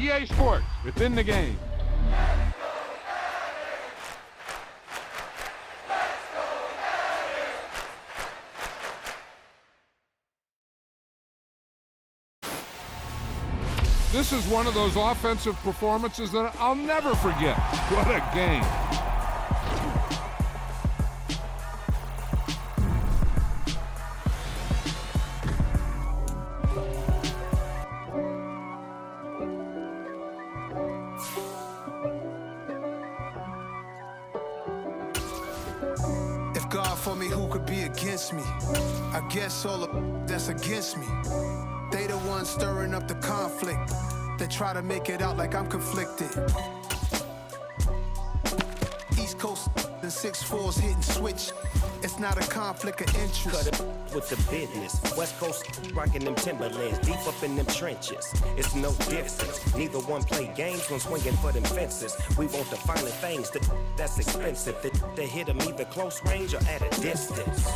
EA Sports, within the game. This is one of those offensive performances that I'll never forget. What a game. If God for me, who could be against me? I guess all of that's against me. They the ones stirring up the conflict. They try to make it out like I'm conflicted. East Coast and 6'4's hitting switch. It's not a conflict of interest. Cut it with the business. West Coast rocking them Timberlands, deep up in them trenches. It's no difference. Neither one play games when swinging for them fences. We want the finer things that's expensive. They hit them either close range or at a distance.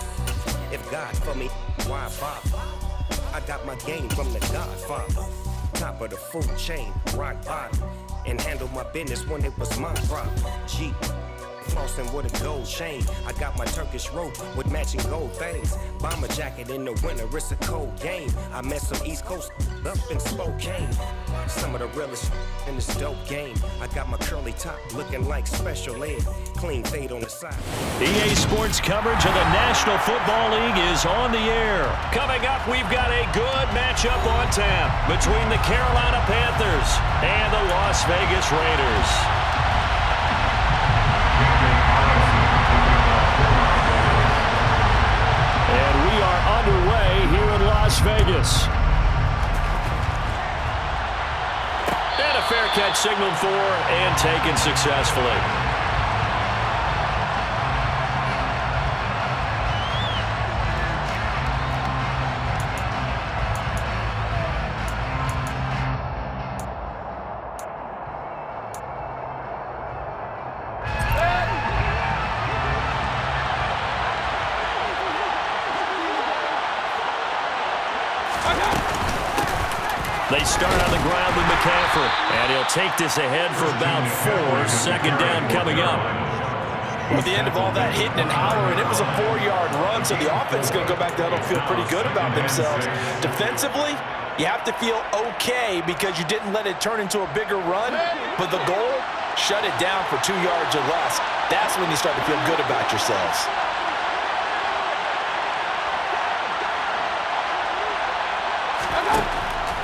If God for me, why bother? I got my game from the Godfather. Top of the food chain, rock bottom. And handle my business when it was my problem. Jeep, flossing with a gold chain. I got my Turkish rope with matching gold things. Bomber jacket in the winter, it's a cold game. I met some East Coast up in Spokane. Some of the realest in this dope game. I got my curly top looking like special ed. Clean fade on the side. EA Sports coverage of the National Football League is on the air. Coming up, we've got a good matchup on tap between the Carolina Panthers and the Las Vegas Raiders. And we are underway here in Las Vegas. And a fair catch signaled for and taken successfully. They start on the ground with McCaffrey, and he'll take this ahead for about 4. Second down coming up. With the end of all that hitting and hollering, it was a 4-yard run, so the offense is going to go back down and feel pretty good about themselves. Defensively, you have to feel okay because you didn't let it turn into a bigger run, but the goal, shut it down for 2 yards or less. That's when you start to feel good about yourselves.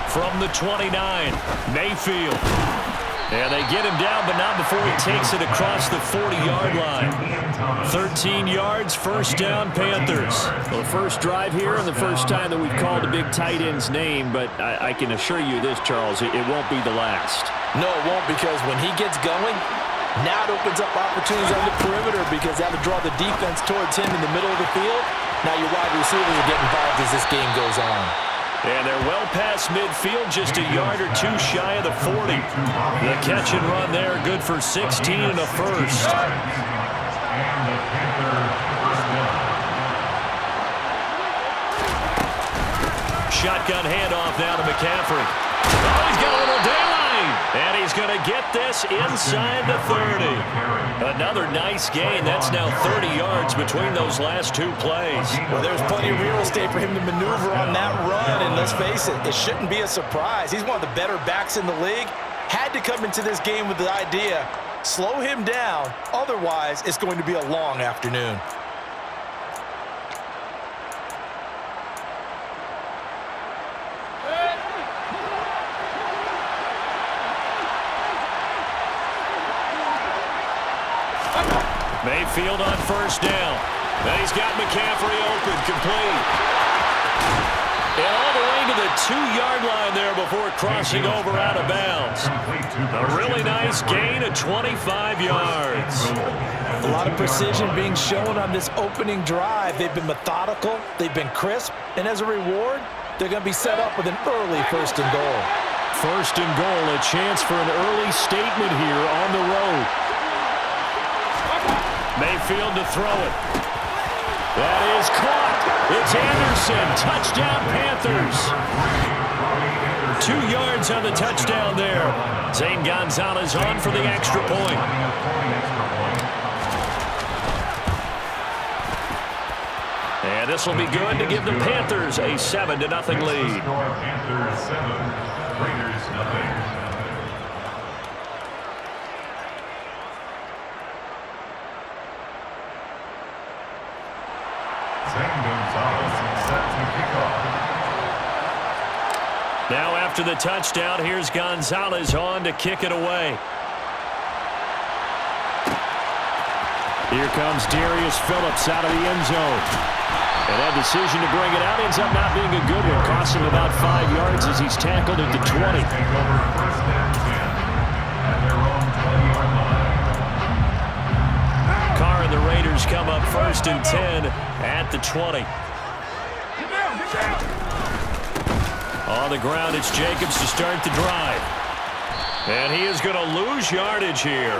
From the 29, Mayfield. And they get him down, but not before he takes it across the 40-yard line. 13 yards, first down, Panthers. Well, the first drive here and the first time that we've called a big tight end's name, but I can assure you this, Charles, it won't be the last. No, it won't, because when he gets going, now it opens up opportunities on the perimeter because that'll draw the defense towards him in the middle of the field. Now your wide receivers will get involved as this game goes on. And they're well past midfield, just a yard or 2 shy of the 40. The catch and run there, good for 16 and a first. Shotgun handoff now to McCaffrey. Oh, he's got a little daylight. And he's going to get this inside the 30. Another nice gain. That's now 30 yards between those last 2 plays. Well, there's plenty of real estate for him to maneuver on that run. And let's face it, it shouldn't be a surprise. He's one of the better backs in the league. Had to come into this game with the idea, slow him down. Otherwise, it's going to be a long afternoon. Mayfield on first down. And he's got McCaffrey open, complete. And all the way to the 2-yard line there before crossing over out of bounds. A really nice gain of 25 yards. A lot of precision being shown on this opening drive. They've been methodical, they've been crisp, and as a reward, they're going to be set up with an early first and goal. First and goal, a chance for an early statement here on the road. Mayfield to throw it. That is caught. It's Anderson. Touchdown, Panthers. 2 yards on the touchdown there. Zane Gonzalez on for the extra point. And this will be good to give the Panthers a 7-0 lead. Panthers 7, Raiders 0. Now after the touchdown, here's Gonzalez on to kick it away. Here comes Darius Phillips out of the end zone. And that decision to bring it out ends up not being a good one. Costs him about 5 yards as he's tackled at the 20. Carr and the Raiders come up 1st and 10 at the 20. On the ground, it's Jacobs to start the drive. And he is going to lose yardage here.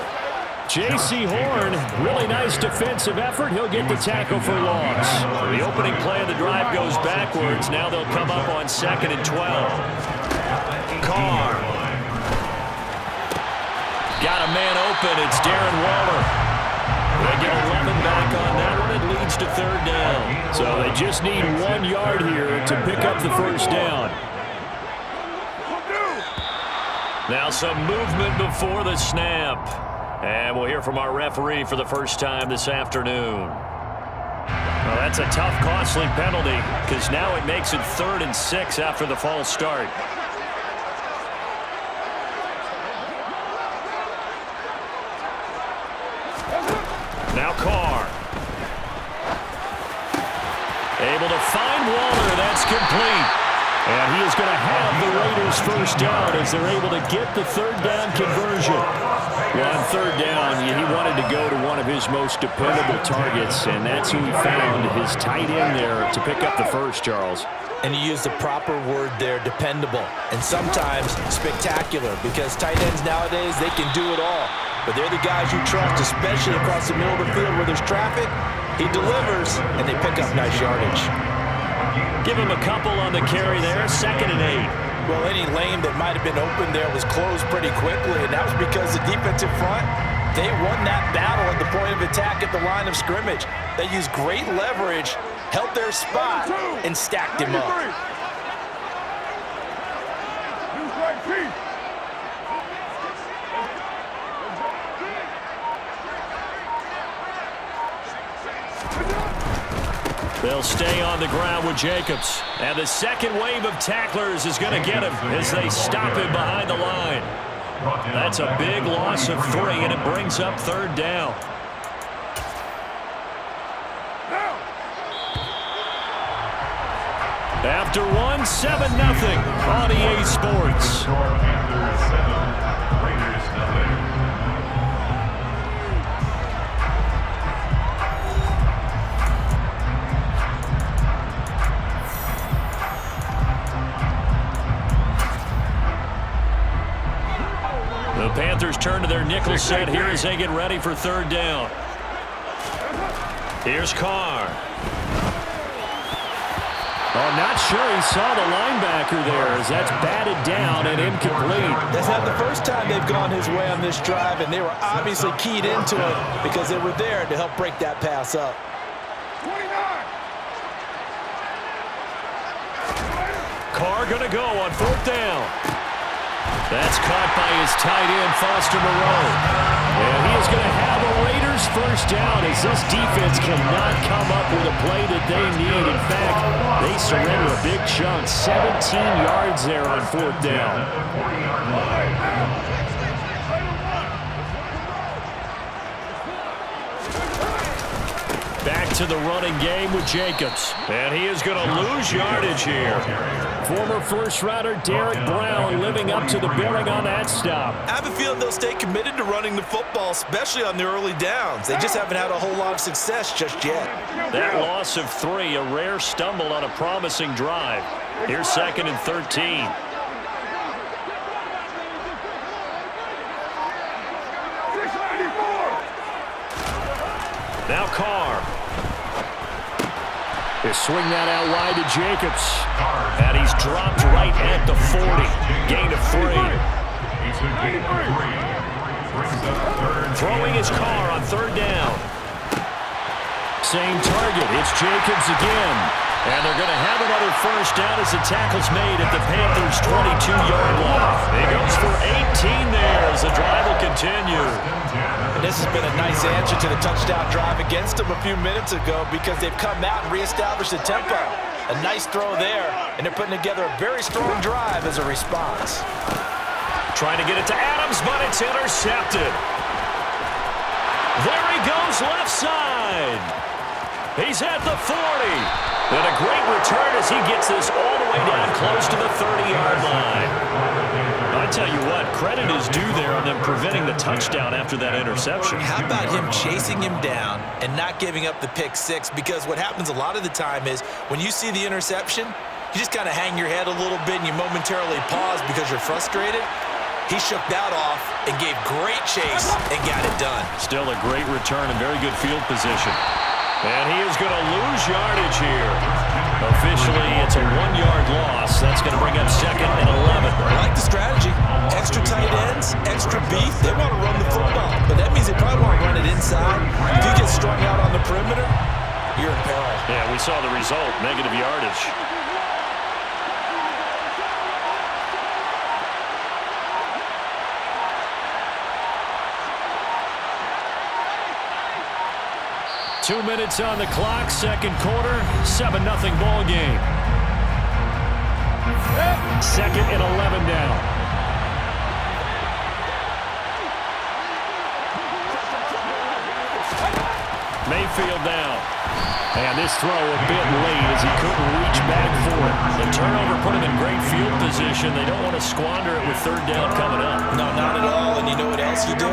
J.C. Horn, really nice defensive effort. He'll get the tackle for loss. The opening play of the drive goes backwards. Now they'll come up on 2nd and 12. Carr. Got a man open. It's Darren Waller. They get 11 back on that one. It leads to 3rd down. So they just need 1 yard here to pick up the 1st down. Now some movement before the snap. And we'll hear from our referee for the first time this afternoon. Well, that's a tough, costly penalty because now it makes it 3rd and 6 after the false start. Now Carr. Able to find Waller. That's complete. And he is going to have the Raiders' 1st down as they're able to get the 3rd down conversion. Well, on 3rd down, he wanted to go to one of his most dependable targets, and that's who he found, his tight end there, to pick up the 1st, Charles. And you used the proper word there, dependable, and sometimes spectacular, because tight ends nowadays, they can do it all. But they're the guys you trust, especially across the middle of the field where there's traffic. He delivers, and they pick up nice yardage. Give him a couple on the carry there, 2nd and 8. Well, any lane that might have been open there was closed pretty quickly, and that was because the defensive front, they won that battle at the point of attack at the line of scrimmage. They used great leverage, held their spot, and stacked him up. They'll stay on the ground with Jacobs. And the second wave of tacklers is going to get him as they stop him behind the line. That's a big loss of 3, and it brings up 3rd down. After 1, 7-0 on EA Sports. The Panthers turn to their nickel set here as they get ready for 3rd down. Here's Carr. Oh, not sure he saw the linebacker there as that's batted down and incomplete. That's not the first time they've gone his way on this drive, and they were obviously keyed into it because they were there to help break that pass up. 29. Carr going to go on 4th down. That's caught by his tight end, Foster Moreau. And he is going to have a Raiders 1st down as this defense cannot come up with a play that they need. In fact, they surrender a big chunk, 17 yards there on 4th down. Back to the running game with Jacobs. And he is going to lose yardage here. Former 1st-rounder Derek Brown living up to the billing on that stop. I have a feeling they'll stay committed to running the football, especially on the early downs. They just haven't had a whole lot of success just yet. That loss of 3, a rare stumble on a promising drive. Here's 2nd and 13. Now Carr. They swing that out wide to Jacobs. And he's dropped right at the 40. Gain of 3. He's a gain of 3. Brings up third. Throwing his car on 3rd down. Same target. It's Jacobs again. And they're going to have another 1st down as the tackle's made at the Panthers' 22-yard line. He goes for 18 there as the drive will continue. And this has been a nice answer to the touchdown drive against them a few minutes ago because they've come out and reestablished the tempo. A nice throw there, and they're putting together a very strong drive as a response. Trying to get it to Adams, but it's intercepted. There he goes left side. He's at the 40. And a great return as he gets this all the way down close to the 30-yard line. I tell you what, credit is due there on them preventing the touchdown after that interception. How about him chasing him down and not giving up the pick 6? Because what happens a lot of the time is when you see the interception, you just kind of hang your head a little bit and you momentarily pause because you're frustrated. He shook that off and gave great chase and got it done. Still a great return and very good field position. And he is going to lose yardage here. Officially, it's a 1-yard loss. That's going to bring up 2nd and 11. I like the strategy. Extra tight ends, extra beef. They want to run the football, but that means they probably want to run it inside. If you get strung out on the perimeter, you're in peril. Yeah, we saw the result, negative yardage. Two minutes on the clock, 2nd quarter, 7-0 ball game. 2nd and 11 now. Mayfield down. And this throw a bit late as he couldn't reach back for it. The turnover put him in great field position. They don't want to squander it with 3rd down coming up. No, not at all. And you know what else you do?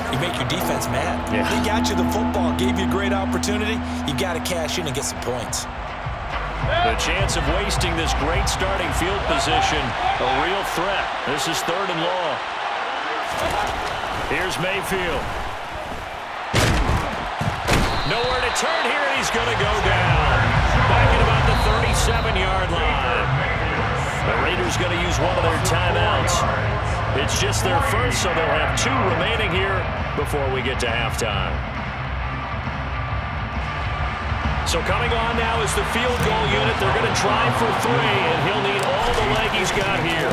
You make your defense mad. Yeah. He got you the football, gave you a great opportunity. You got to cash in and get some points. The chance of wasting this great starting field position, a real threat. This is 3rd and long. Here's Mayfield. Nowhere to turn here, and he's going to go down. Back at about the 37-yard line. The Raiders going to use one of their timeouts. It's just their first, so they'll have 2 remaining here before we get to halftime. So coming on now is the field goal unit. They're going to try for 3, and he'll need all the leg he's got here.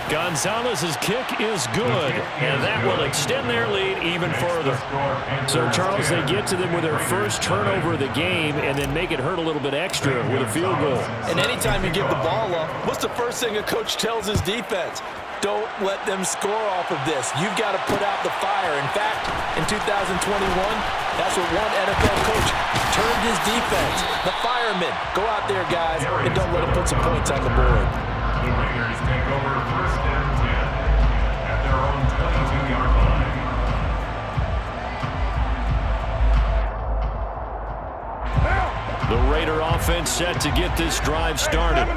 Gonzalez's kick is good, and that will extend their lead even further. So, Charles, they get to them with their first turnover of the game and then make it hurt a little bit extra with a field goal. And anytime you give the ball up, what's the first thing a coach tells his defense? Don't let them score off of this. You've got to put out the fire. In fact, in 2021, that's what one NFL coach termed his defense. The firemen. Go out there, guys, and don't let them put some points on the board. The Raiders take over 1st and 10 at their own 22-yard line. The Raider offense set to get this drive started.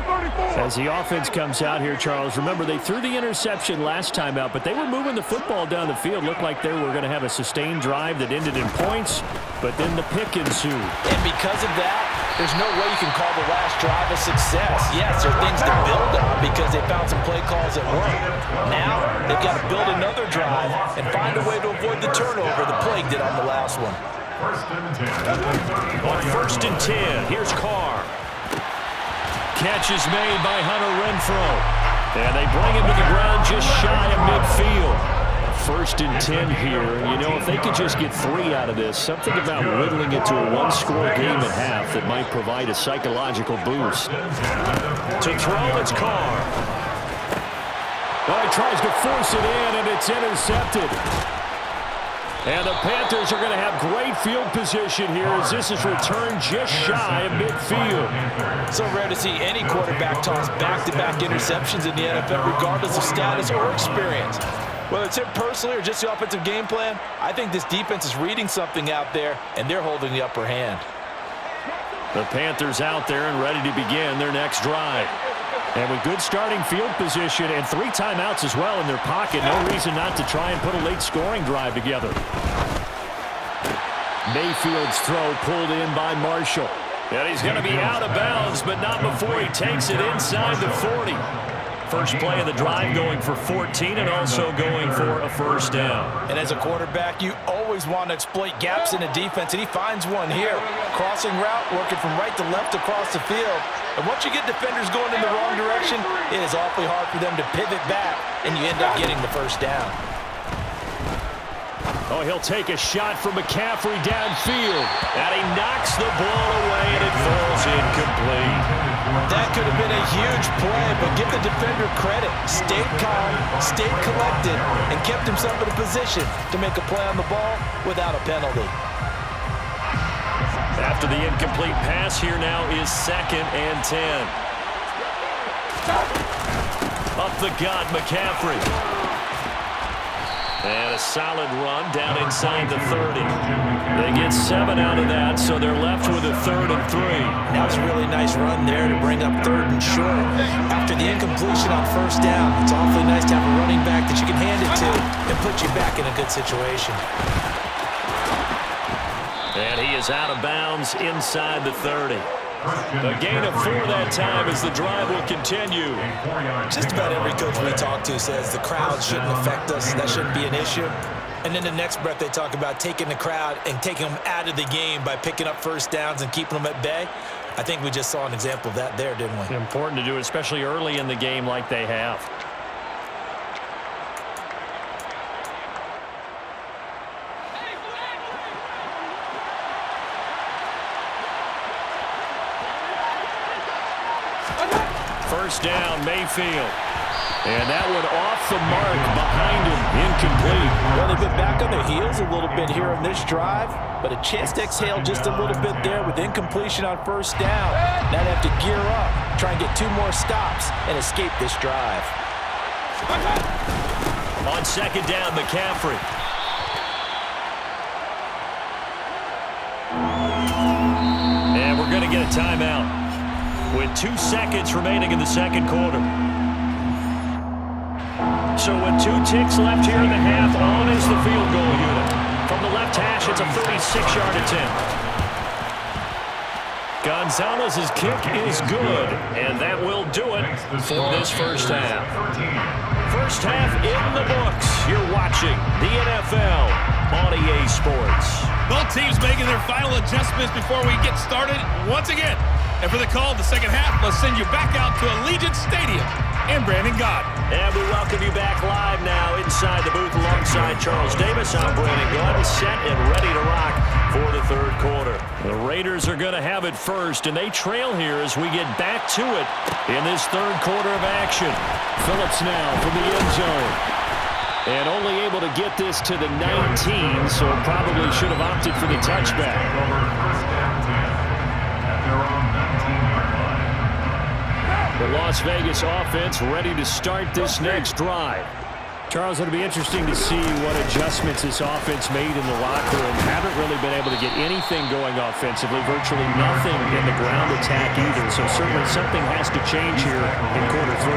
As the offense comes out here, Charles, remember they threw the interception last time out, but they were moving the football down the field. Looked like they were going to have a sustained drive that ended in points, but then the pick ensued. And because of that, there's no way you can call the last drive a success. Yes, there are things to build on because they found some play calls that work. Now, they've got to build another drive and find a way to avoid the turnover the plague did on the last one. 1st and 10. On 1st and 10, here's Carr. Catch is made by Hunter Renfrow. And they bring him to the ground just shy of midfield. 1st and 10 here. And, you know, if they could just get 3 out of this, something about whittling it to a 1-score game at half that might provide a psychological boost. To throw, it's Carr. Well, he tries to force it in, and it's intercepted. And the Panthers are going to have great field position here as this is returned just shy of midfield. So rare to see any quarterback toss back-to-back interceptions in the NFL, regardless of status or experience. Whether it's him personally or just the offensive game plan, I think this defense is reading something out there, and they're holding the upper hand. The Panthers out there and ready to begin their next drive. And with good starting field position and 3 timeouts as well in their pocket, no reason not to try and put a late scoring drive together. Mayfield's throw pulled in by Marshall. And he's going to be out of bounds, but not before he takes it inside the 40. First play of the drive going for 14 and also going for a first down. And as a quarterback, you always want to exploit gaps in the defense, and he finds one here. Crossing route, working from right to left across the field. And once you get defenders going in the wrong direction, it is awfully hard for them to pivot back, and you end up getting the first down. Oh, he'll take a shot from McCaffrey downfield. And he knocks the ball away, and it falls incomplete. That could have been a huge play, but give the defender credit. Stayed calm, stayed collected, and kept himself in a position to make a play on the ball without a penalty. After the incomplete pass, here now is 2nd and 10. Up the gut, McCaffrey. And a solid run down inside the 30. They get 7 out of that, so they're left with a 3rd and 3. That was a really nice run there to bring up 3rd and short. After the incompletion on first down, it's awfully nice to have a running back that you can hand it to and put you back in a good situation. And he is out of bounds inside the 30. A gain of 4 that time as the drive will continue. Just about every coach we talk to says the crowd shouldn't affect us. That shouldn't be an issue. And then the next breath they talk about taking the crowd and taking them out of the game by picking up first downs and keeping them at bay. I think we just saw an example of that there, didn't we? Important to do it, especially early in the game like they have. First down, Mayfield. And that one off the mark behind him, incomplete. Well, they've been back on their heels a little bit here on this drive, but a chance to exhale just a little bit there with incompletion on first down. Now they have to gear up, try and get 2 more stops, and escape this drive. On 2nd down, McCaffrey. And we're going to get a timeout with 2 seconds remaining in the second quarter. So with 2 ticks left here in the half, on is the field goal unit. From the left hash, it's a 36-yard attempt. Gonzalez's kick is good, and that will do it for this first half. First half in the books. You're watching the NFL on EA Sports. Both teams making their final adjustments before we get started once again. And for the call of the second half, let's send you back out to Allegiant Stadium and Brandon Gott. And we welcome you back live now inside the booth alongside Charles Davis. I'm Brandon Gott, set and ready to rock for the third quarter. The Raiders are going to have it first, and they trail here as we get back to it in this third quarter of action. Phillips now from the end zone. And only able to get this to the 19, so probably should have opted for the touchback. The Las Vegas offense ready to start this next drive. Charles, it'll be interesting to see what adjustments this offense made in the locker room. Haven't really been able to get anything going offensively, virtually nothing in the ground attack either. So certainly something has to change here in quarter 3.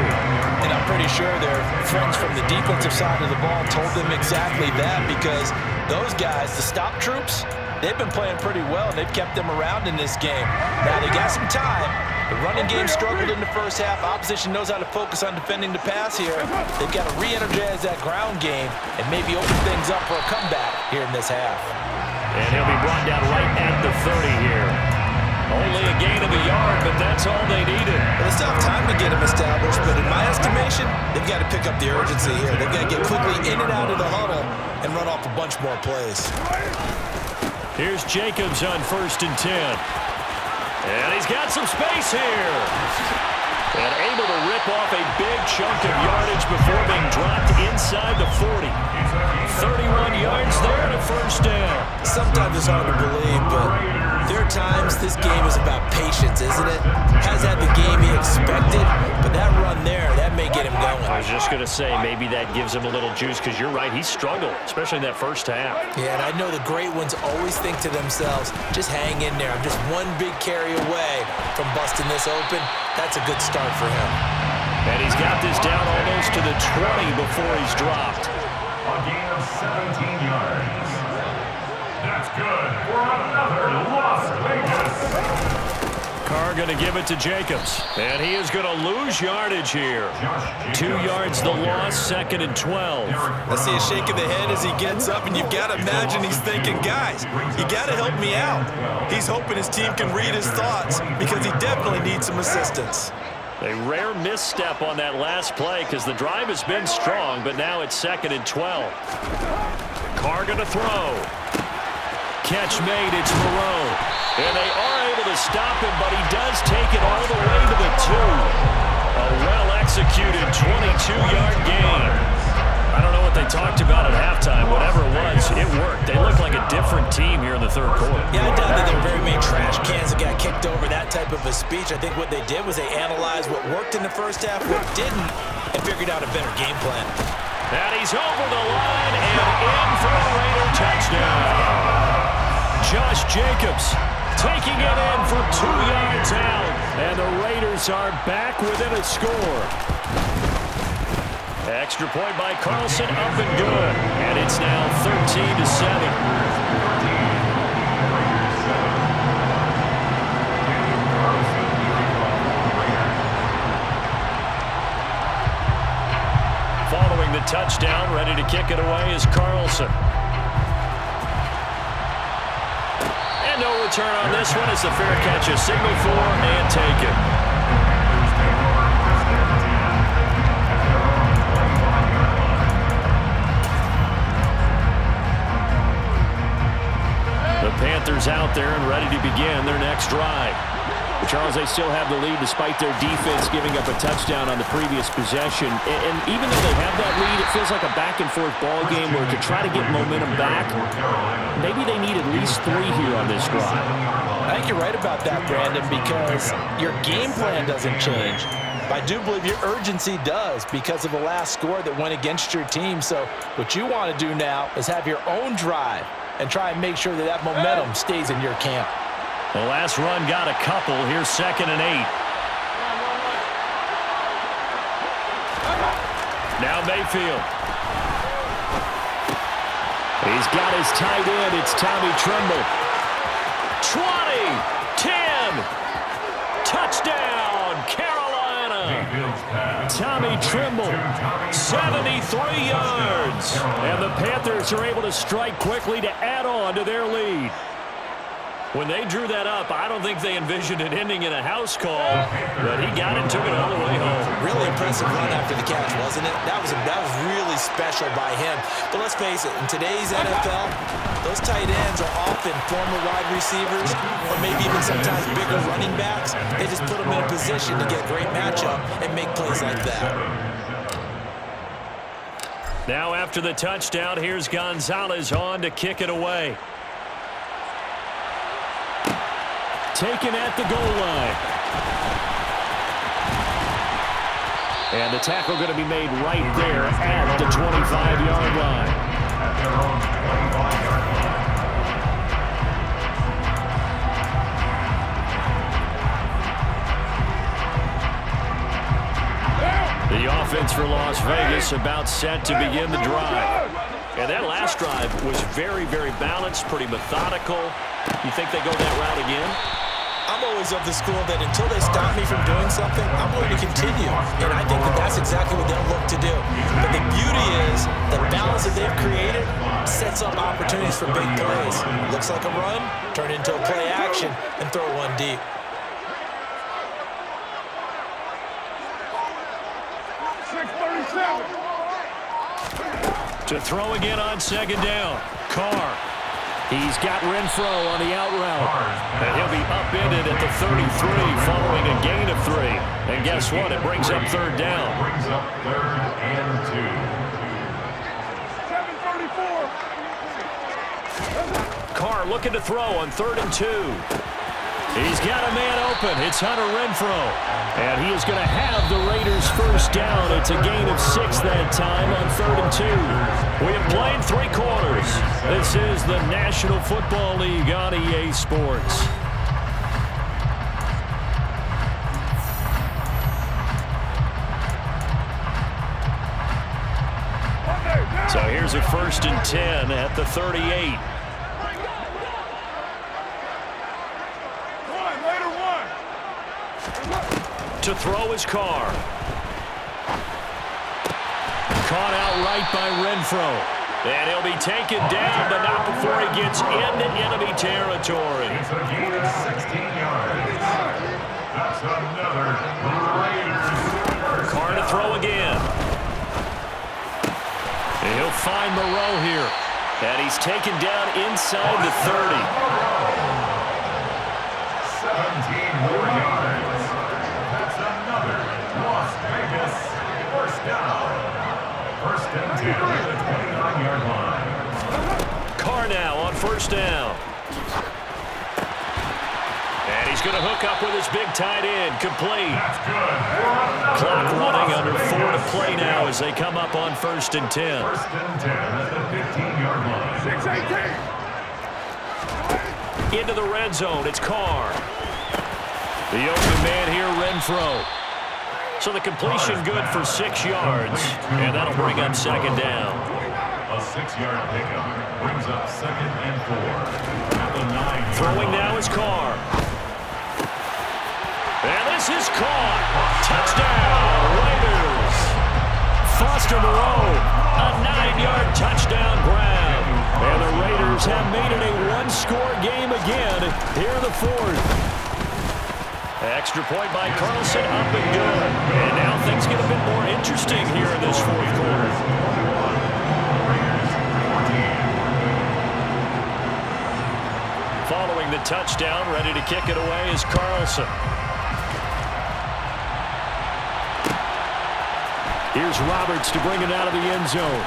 And I'm pretty sure their friends from the defensive side of the ball told them exactly that, because those guys, the stop troops, they've been playing pretty well, and they've kept them around in this game. Now they got some time. The running game struggled in the first half. Opposition knows how to focus on defending the pass here. They've got to re-energize that ground game and maybe open things up for a comeback here in this half. And he'll be brought down right at the 30 here. Only a gain of a yard, but that's all they needed. Well, they still have time to get him established, but in my estimation, they've got to pick up the urgency here. They've got to get quickly in and out of the huddle and run off a bunch more plays. Here's Jacobs on 1st and 10. And he's got some space here. And able to rip off a big chunk of yardage before being dropped inside the 40. 31 yards there and a first down. Sometimes it's hard to believe, but there are times this game is about patience, isn't it? Has had the game he expected, but that run there, that may get him going. I was just going to say, maybe that gives him a little juice, because you're right, he struggled, especially in that first half. Yeah, and I know the great ones always think to themselves, just hang in there. I'm just one big carry away from busting this open. That's a good start for him. And he's got this down almost to the 20 before he's dropped. A gain of 17 yards. That's good for another Las Vegas. Carr going to give it to Jacobs. And he is going to lose yardage here. 2 yards the loss, 2nd and 12. I see a shake of the head as he gets up, and you've got to imagine he's thinking, guys, you got to help me out. He's hoping his team can read his thoughts because he definitely needs some assistance. A rare misstep on that last play because the drive has been strong, but now it's 2nd and 12. Carr going to throw. Catch made, it's Moreau. And they are able to stop him, but he does take it all the way to the 2. A well-executed 22-yard gain. I don't know what they talked about at halftime. Whatever it was, it worked. They look like a different team here in the 3rd quarter. Yeah, I doubt that they were very many trash cans that got kicked over, that type of a speech. I think what they did was they analyzed what worked in the first half, what didn't, and figured out a better game plan. And he's over the line and in for a Raider touchdown. Josh Jacobs taking it in from 2 yards out. And the Raiders are back within a score. Extra point by Carlson, up and good. And it's now 13-7. Following the touchdown, ready to kick it away is Carlson. And no return on this one as the fair catch is signaled for and taken. The Panthers out there and ready to begin their next drive. But Charles, they still have the lead despite their defense giving up a touchdown on the previous possession. And even though they have that lead, it feels like a back-and-forth ball game where to try to get momentum back, maybe they need at least 3 here on this drive. I think you're right about that, Brandon, because your game plan doesn't change. I do believe your urgency does because of the last score that went against your team. So what you want to do now is have your own drive and try and make sure that that momentum stays in your camp. The last run got a couple. Here's 2nd and 8. Now Mayfield. He's got his tight end. It's Tommy Tremble. 20, 10, touchdown, Carolina. Tommy Tremble, 73 yards. And the Panthers are able to strike quickly to add on to their lead. When they drew that up, I don't think they envisioned it ending in a house call, but he got it and took it all the way home. Really impressive run after the catch, wasn't it? That was really special by him. But let's face it, in today's NFL, those tight ends are often former wide receivers or maybe even sometimes bigger running backs. They just put them in a position to get a great matchup and make plays like that. Now after the touchdown, here's Gonzalez on to kick it away. Taken at the goal line. And the tackle going to be made right there at the 25-yard line. At their own 25-yard line. The offense for Las Vegas about set to begin the drive. And that last drive was very, very balanced, pretty methodical. You think they go that route again? I'm always of the school that until they stop me from doing something, I'm going to continue. And I think that that's exactly what they'll look to do. But the beauty is the balance that they've created sets up opportunities for big plays. Looks like a run, turn it into a play action, and throw one deep. To throw again on 2nd down. Carr. He's got Renfro on the out route. And he'll be upended at the 33 following a gain of 3. And guess what? It brings up 3rd down. Brings up 3rd and 2. Carr looking to throw on 3rd and 2. He's got a man open. It's Hunter Renfro. And he is going to have the Raiders first down. It's a gain of 6 that time on 3rd and 2. We have played 3 quarters. This is the National Football League on EA Sports. So here's a 1st and 10 at the 38. To throw his car. Caught out right by Renfro. And he'll be taken down, but not before he gets into enemy territory. It's a gain of 16 yards. That's another Raiders first Carr to down. throw again. And he'll find Moreau here. And he's taken down inside the 30. 17 more yards. That's another Las Vegas first down. First and 10 at the 29-yard line. Carr now on first down. And he's going to hook up with his big tight end. Complete. That's good. Clock running under 4 to play now as they come up on first and 10. First and 10 at the 15-yard line. 6-18. Into the red zone. It's Carr. The open man here, Renfro. So the completion good for 6 yards. And that'll bring up second down. A 6-yard pickup brings up second and 4. At the 9-yard Throwing line. now is Carr. And this is caught. Touchdown, Raiders. Foster Moreau, a 9-yard touchdown grab. And the Raiders have made it a one-score game again here in the fourth. Extra point by Carlson, up and good. And now things get a bit more interesting here in this fourth quarter. Following the touchdown, ready to kick it away is Carlson. Here's Roberts to bring it out of the end zone.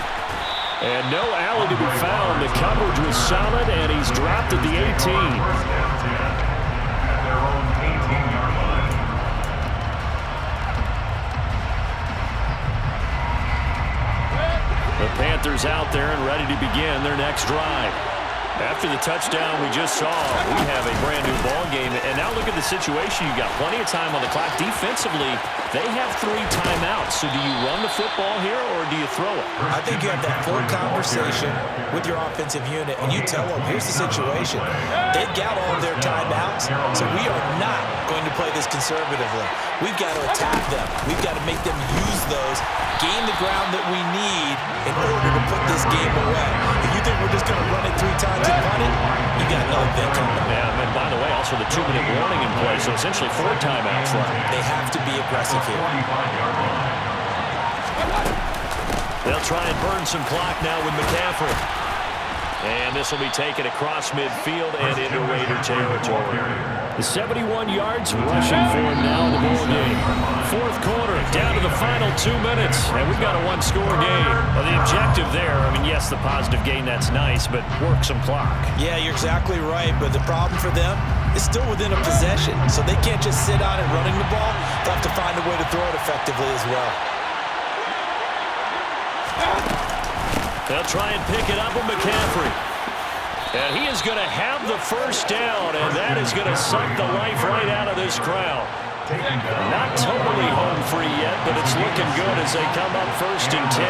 And no alley to be found. The coverage was solid, and he's dropped at the 18. First and 10 at their own 18-yard line. The Panthers out there and ready to begin their next drive. After the touchdown we just saw, we have a brand-new ball game. And now look at the situation. You've got plenty of time on the clock. Defensively, they have 3 timeouts. So do you run the football here or do you throw it? I think you have that full conversation with your offensive unit, and you tell them, here's the situation. They've got all of their timeouts, so we are not going to play this conservatively. We've got to attack them. We've got to make them use those, gain the ground that we need in order to put this game away. If you think we're just going to run it 3 times and run it, you got another thing coming. Yeah, and by the way, also the 2-minute warning in play, so essentially 4 timeouts left. They have to be aggressive here. 45-yard line. They'll try and burn some clock now with McCaffrey. And this will be taken across midfield and into Raider territory. The 71 yards rushing for him now in the ball game. Fourth quarter, down to the final 2 minutes, and we've got a one-score game. Well, the objective there, I mean, yes, the positive gain, that's nice, but work some clock. Yeah, you're exactly right, but the problem for them is still within a possession, so they can't just sit on it running the ball. They'll have to find a way to throw it effectively as well. They'll try and pick it up with McCaffrey. And he is going to have the first down, and that is going to suck the life right out of this crowd. Not totally home free yet, but it's looking good as they come up first and 10.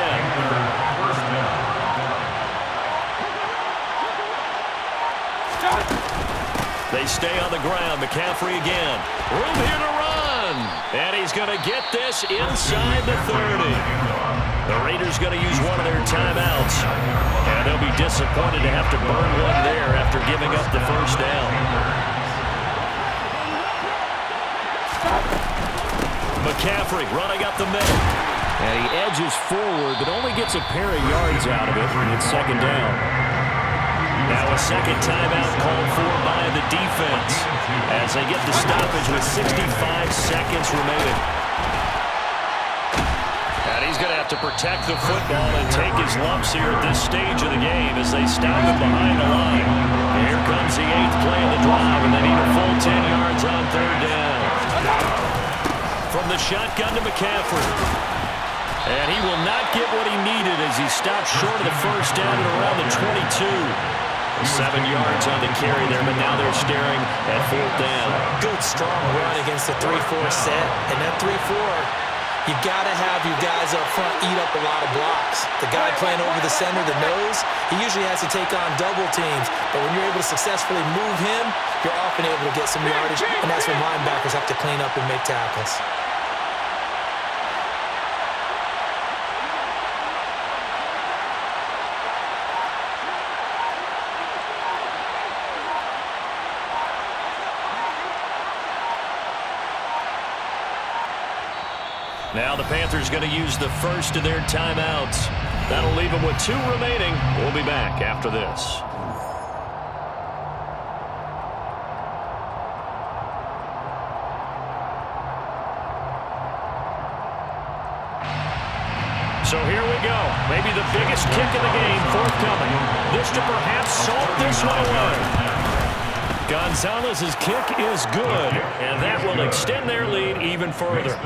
They stay on the ground. McCaffrey again. Room here to run. And he's going to get this inside the 30. The Raiders going to use one of their timeouts. And they'll be disappointed to have to burn one there after giving up the first down. McCaffrey running up the middle. And he edges forward, but only gets a pair of yards out of it. And it's second down. Now a second timeout called for by the defense as they get the stoppage with 65 seconds remaining. And he's going to have to protect the football and take his lumps here at this stage of the game as they stop him behind the line. Here comes the 8th play of the drive, and they need a full 10 yards on third down. From the shotgun to McCaffrey. And he will not get what he needed as he stops short of the first down at around the 22. 7 yards on the carry there, but now they're staring at fourth down. Good, strong run against the 3-4 set. And that 3-4, you've got to have your guys up front eat up a lot of blocks. The guy playing over the center, the nose, he usually has to take on double teams. But when you're able to successfully move him, you're often able to get some yardage, and that's when linebackers have to clean up and make tackles. Now the Panthers going to use the first of their timeouts. That'll leave them with 2 remaining. We'll be back after this. So here we go. Maybe the biggest kick of the game forthcoming. This to perhaps salt this one away. Gonzalez's kick is good, and that will extend their lead even further.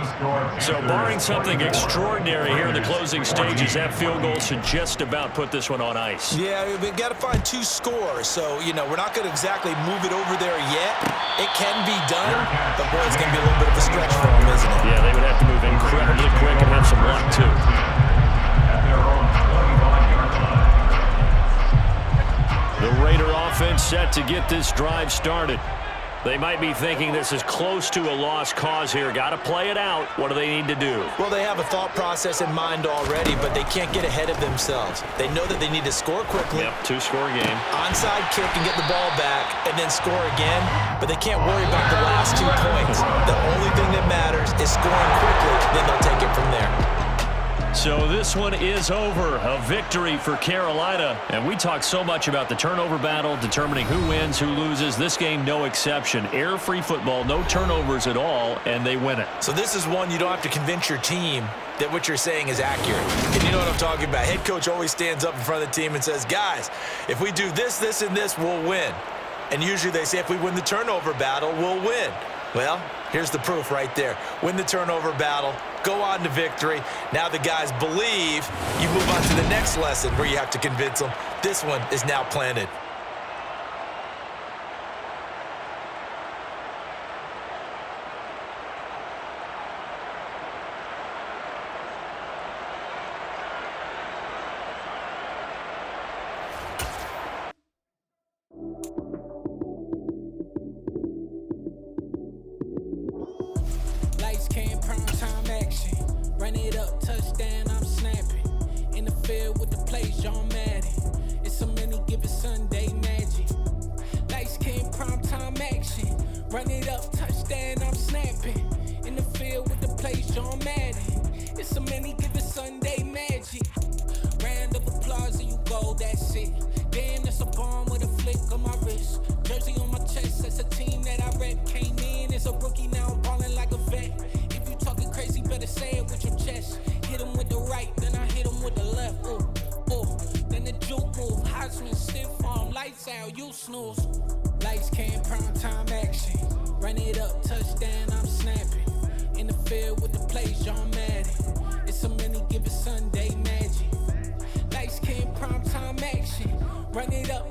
So barring something extraordinary here in the closing stages, that field goal should just about put this one on ice. Yeah, we've got to find 2 scores. So, you know, we're not going to exactly move it over there yet. It can be done, but boy, it's going to be a little bit of a stretch for them, isn't it? Yeah, they would have to move incredibly quick and have some luck, too. The Raider offense set to get this drive started. They might be thinking this is close to a lost cause here. Got to play it out. What do they need to do? Well, they have a thought process in mind already, but they can't get ahead of themselves. They know that they need to score quickly. Yep, 2-score game. Onside kick and get the ball back and then score again, but they can't worry about the last 2 points. The only thing that matters is scoring quickly, then they'll take it from there. So this one is over. A victory for Carolina. And we talk so much about the turnover battle, determining who wins, who loses. This game, no exception. Air-free football, no turnovers at all, and they win it. So this is one you don't have to convince your team that what you're saying is accurate. And you know what I'm talking about. Head coach always stands up in front of the team and says, guys, if we do this, this, and this, we'll win. And usually they say if we win the turnover battle, we'll win. Well, here's the proof right there. Win the turnover battle, go on to victory. Now the guys believe. You move on to the next lesson where you have to convince them. This one is now planted. Run it up, touchdown, I'm snapping. In the field with the plays, John Madden. It's so many given Sunday magic. Lights came prime time action. Run it up, touchdown, I'm snapping. In the field with the plays, John Madden. It's so many given Sunday magic. Round of applause and you go, that's it. Damn, that's a bomb with a flick on my wrist. Jersey on my chest, that's a team that I rep. Came in as a rookie, now I'm balling like a vet. Talking crazy, better say it with your chest. Hit him with the right, then I hit him with the left. Ooh, ooh. Then the juke move. Heisman stiff arm, lights out, you snooze. Lights came, prime time action. Run it up, touchdown, I'm snapping. In the field with the plays, John Madden. It's so many given Sunday magic. Lights came, prime time action. Run it up,